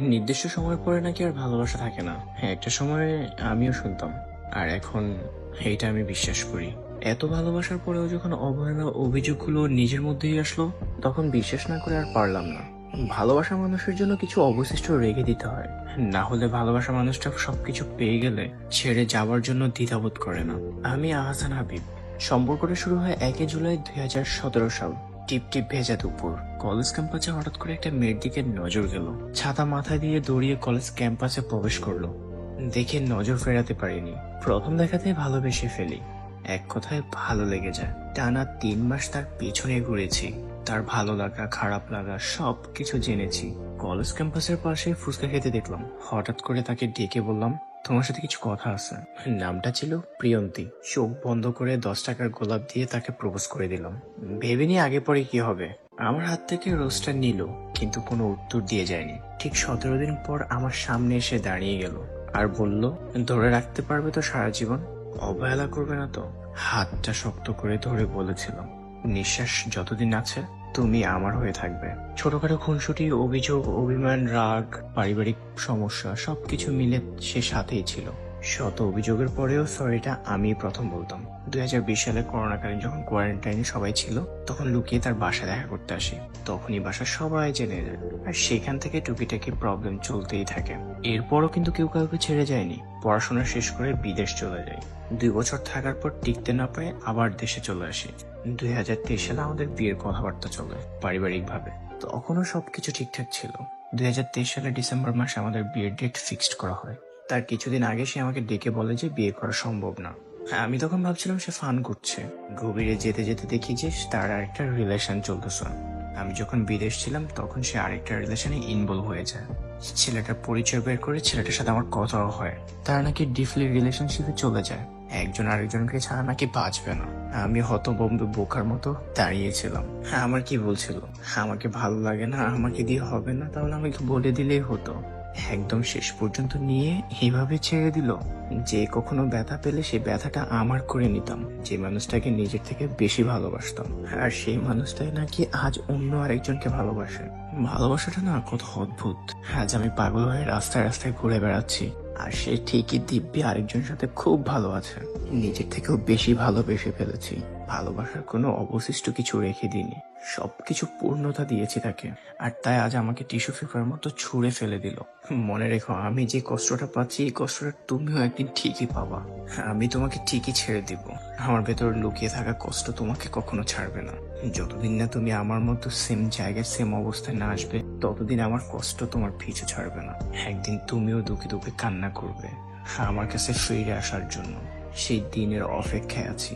নির্দিষ্ট সময় পরে নাকি আর ভালোবাসা থাকে না। হ্যাঁ, একটা সময় আমিও শুনতাম, আর এখন এইটা আমি বিশ্বাস করি। এত ভালোবাসার পরেও যখন অবহেলা অভিযোগগুলো নিজের মধ্যেই আসলো, তখন বিশ্বাস না করে আর পারলাম না। ভালোবাসা মানুষের জন্য কিছু অবশিষ্ট রেখে দিতে হয়, না হলে ভালোবাসা মানুষটা সবকিছু পেয়ে গেলে ছেড়ে যাওয়ার জন্য দ্বিধাবোধ করে না। আমি আহসান হাবিব। সম্পর্কটা শুরু হয় 1 জুলাই 2017 সাল। টিপ টিপ ভেজা দুপুর। কলেজ ক্যাম্পাসে হঠাৎ করে একটা মেয়ের দিকে নজর গেল। ছাতা মাথায় দিয়ে দৌড়িয়ে কলেজ ক্যাম্পাসে প্রবেশ করলো। দেখে নজর ফেরাতে পারিনি। প্রথম দেখাতেই ভালোবেসে ফেলি। এক কথায় ভালো লেগে যায়। টানা 3 মাস তার পিছনে ঘুরেছি। তার ভালো লাগা খারাপ লাগা সব কিছু জেনেছি। কলেজ ক্যাম্পাসের পাশে ফুচকা খেতে দেখলাম। হঠাৎ করে তাকে ডেকে বললাম, তোমার সাথে কিছু কথা আছে। নামটা ছিল প্রিয়ন্তী। চোখ বন্ধ করে 10 টাকার গোলাপ দিয়ে তাকে প্রপোজ করে দিলাম। ভেবে নিয়ে আগে পরে কি হবে। আমার হাত থেকে রোজটা নিল, কিন্তু কোনো উত্তর দিয়ে যায়নি। ঠিক 17 দিন পর আমার সামনে এসে দাঁড়িয়ে গেল আর বলল, ধরে রাখতে পারবে তো সারা জীবন? অবহেলা করবে না তো? হাতটা শক্ত করে ধরে বলেছিলাম, নিঃশ্বাস যতদিন আছে তুমি আমার হয়ে থাকবে। ছোটখাটো খুনসুটি, অভিযোগ, অভিমান, রাগ, পারিবারিক সমস্যা সবকিছু মিলে সে সাথেই ছিল। শত অভিযোগের পরেও সরিটা আমি প্রথম বলতাম। 2020 সালে করোনাকালীন যখন কোয়ারেন্টাইনে সবাই ছিল, তখন লুকিয়ে তার বাসায় দেখা করতে আসি। তখনই বাসা সবাই জেনে যায়, আর সেখান থেকে টুকিটাকি প্রবলেম চলতেই থাকে। এরপরও কিন্তু কেউ কাউকে ছেড়ে যায়নি। পড়াশোনা শেষ করে বিদেশ চলে যাই। 2 বছর থাকার পর টিকতে না পারে আবার দেশে চলে আসি। 2023 সালে আমাদের বিয়ের কথাবার্তা চলে পারিবারিক ভাবে। তখনও সবকিছু ঠিকঠাক ছিল। 2023 সালের ডিসেম্বর মাসে আমাদের বিয়ের ডেট ফিক্সড করা হয়। তার কিছুদিন আগে সে আমাকে ডেকে বলে যে বিয়ে করা সম্ভব না। হ্যাঁ, আমি তখন ভাবছিলাম সে ফান করছে। গভীরে যেতে যেতে দেখি যে তার আরেকটা রিলেশন চলতেছে। আমি যখন বিদেশ ছিলাম তখন সে আরেকটা রিলেশনে ইনভলভ হয়ে যায়। ছেলেটার পরিচয় বের করে ছেলেটার সাথে আমার কথাও হয়। তারা নাকি ডিপলি রিলেশনশিপে চলে যায়। একজন আরেকজনকে ছাড়া নাকি বাঁচবে না। আমি হতভম্ব বোকার মতো দাঁড়িয়েছিলাম। হ্যাঁ, আমার কি বলছিল, আমাকে ভালো লাগে না, আমাকে দিয়ে হবে না, তাহলে আমাকে বলে দিলেই হতো। একদম শেষ পর্যন্ত নিয়ে এইভাবে ছেড়ে দিল। যে কখনো ব্যথা পেলে সেই ব্যথাটা আমার করে নিতাম। যে মানুষটাকে নিজের থেকে বেশি ভালোবাসতাম, আর সেই মানুষটাই নাকি আজ অন্য আরেকজনকে ভালোবাসে। ভালোবাসাটা না কত অদ্ভুত। আজ আমি পাগল হয়ে রাস্তায় রাস্তায় ঘুরে বেড়াচ্ছি, আর সে ঠিকই দিব্যি আরেকজনের সাথে খুব ভালো আছে। নিজের থেকেও বেশি ভালোবেসে ফেলেছি। ভালোবাসার কোনো অবশিষ্ট কিছু রেখে দিইনি, সবকিছু পূর্ণতা দিয়েছি তাকে। আর তাই আজ আমাকে টিস্যু পেপার মতো ছুঁড়ে ফেলে দিল। মনে রেখো, আমি যে কষ্টটা পাচ্ছি এই কষ্টটা তুমিও একদিন ঠিকই পাবা। আমি তোমাকে ঠিকই ছেড়ে দিব। আমার ভেতর লুকিয়ে থাকা কষ্ট তোমাকে কখনো ছাড়বে না। যতদিন না তুমি আমার মতো সেম জায়গায় সেম অবস্থায় না আসবে, ততদিন আমার কষ্ট তোমার পিছু ছাড়বে না। একদিন তুমিও দুঃখে দুঃখে কান্না করবে আমার কাছে ফিরে আসার জন্য। সেই দিনের অপেক্ষায় আছি।